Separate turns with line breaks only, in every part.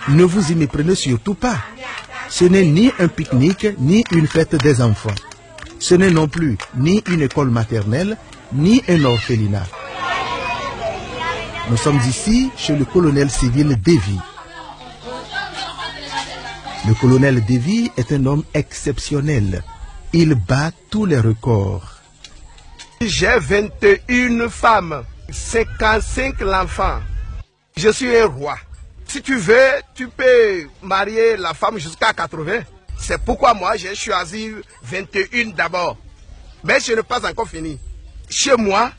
Ne vous y méprenez surtout pas. Ce n'est ni un pique-nique, ni une fête des enfants. Ce n'est non plus ni une école maternelle, ni un orphelinat. Nous sommes ici chez le colonel civil Davy. Le colonel Davy est un homme exceptionnel. Il bat tous les records.
J'ai 21 femmes, 55 enfants. Je suis un roi. Si tu veux, tu peux marier la femme jusqu'à 80. C'est pourquoi moi j'ai choisi 21 d'abord. Mais je n'ai pas encore fini. Chez moi,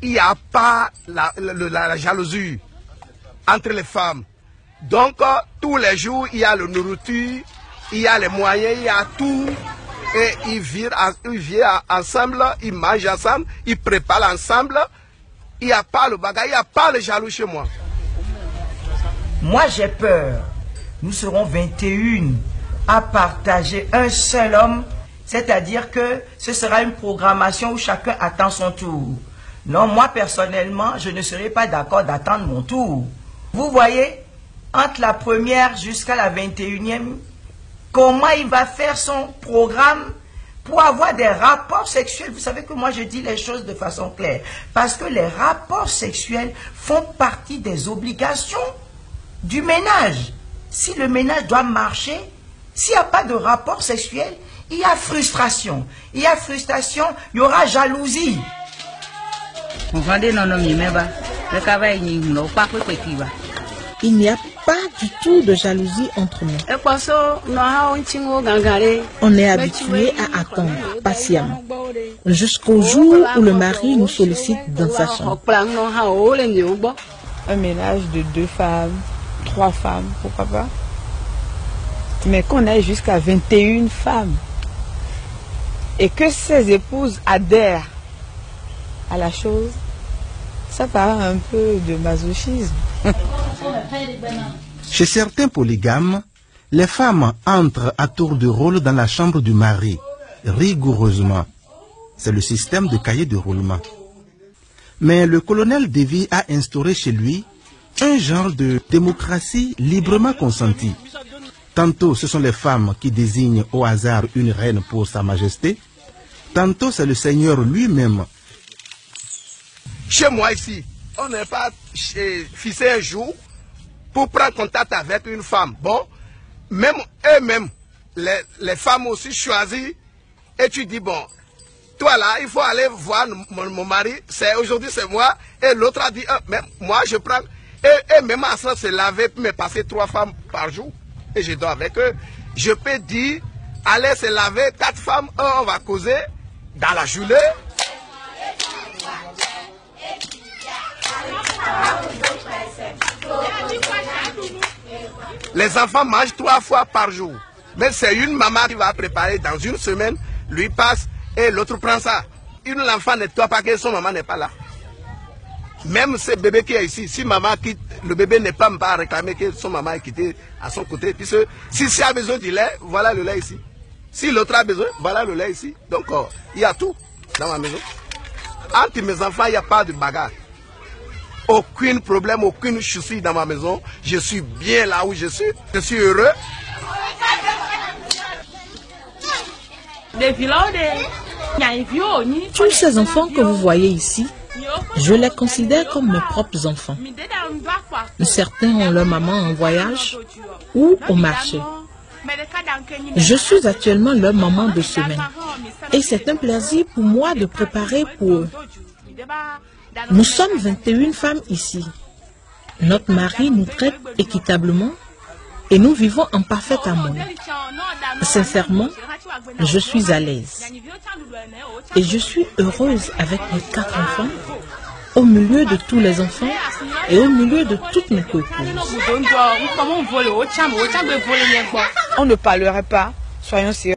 il n'y a pas la jalousie entre les femmes. Donc, tous les jours, il y a la nourriture, il y a les moyens, il y a tout. Et ils vivent ensemble, ils mangent ensemble, ils préparent ensemble. Il n'y a pas le bagage, il n'y a pas le jaloux chez moi.
Moi, j'ai peur. Nous serons 21 à partager un seul homme. C'est-à-dire que ce sera une programmation où chacun attend son tour. Non, moi, personnellement, je ne serai pas d'accord d'attendre mon tour. Vous voyez, entre la première jusqu'à la 21e, comment il va faire son programme pour avoir des rapports sexuels. Vous savez que moi, je dis les choses de façon claire. Parce que les rapports sexuels font partie des obligations du ménage. Si le ménage doit marcher, s'il n'y a pas de rapport sexuel, il y a frustration. Il y a frustration, il y aura jalousie.
Il n'y a pas du tout de jalousie entre nous. On est habitué à attendre patiemment jusqu'au jour où le mari nous sollicite dans sa chambre.
Un ménage de 2 femmes, 3 femmes, pourquoi pas. Mais qu'on aille jusqu'à 21 femmes et que ces épouses adhèrent à la chose, ça paraît un peu de masochisme.
Chez certains polygames, les femmes entrent à tour de rôle dans la chambre du mari, rigoureusement. C'est le système de cahier de roulement. Mais le colonel Davy a instauré chez lui un genre de démocratie librement consentie. Tantôt ce sont les femmes qui désignent au hasard une reine pour sa majesté, tantôt c'est le Seigneur lui-même.
Chez moi ici, on n'est pas fixé un jour pour prendre contact avec une femme. Bon, même eux-mêmes, les femmes aussi choisissent et tu dis, bon, toi là, il faut aller voir mon mari, aujourd'hui c'est moi, et l'autre a dit, même moi je prends, et même à ça se laver, me passer 3 femmes par jour, et je dors avec eux. Je peux dire, allez se laver, 4 femmes, on va causer dans la journée. Les enfants mangent 3 fois par jour. Mais c'est une maman qui va préparer dans une semaine, lui passe et l'autre prend ça. L'enfant ne doit pas que son maman n'est pas là. Même ce bébé qui est ici, si maman quitte, le bébé n'est pas réclamer que son maman est quitté à son côté. Puisque si a besoin du lait, voilà le lait ici. Si l'autre a besoin, voilà le lait ici. Donc il y a tout dans ma maison. Entre mes enfants, il n'y a pas de bagarre. Aucun problème, aucune souci dans ma maison. Je suis bien là où je suis. Je suis heureux.
Tous ces enfants que vous voyez ici, je les considère comme mes propres enfants. Certains ont leur maman en voyage ou au marché. Je suis actuellement leur maman de semaine. Et c'est un plaisir pour moi de préparer pour eux. Nous sommes 21 femmes ici. Notre mari nous traite équitablement et nous vivons en parfaite harmonie. Sincèrement, je suis à l'aise. Et je suis heureuse avec mes 4 enfants, au milieu de tous les enfants et au milieu de toutes mes copines.
On ne parlerait pas, soyons sérieux.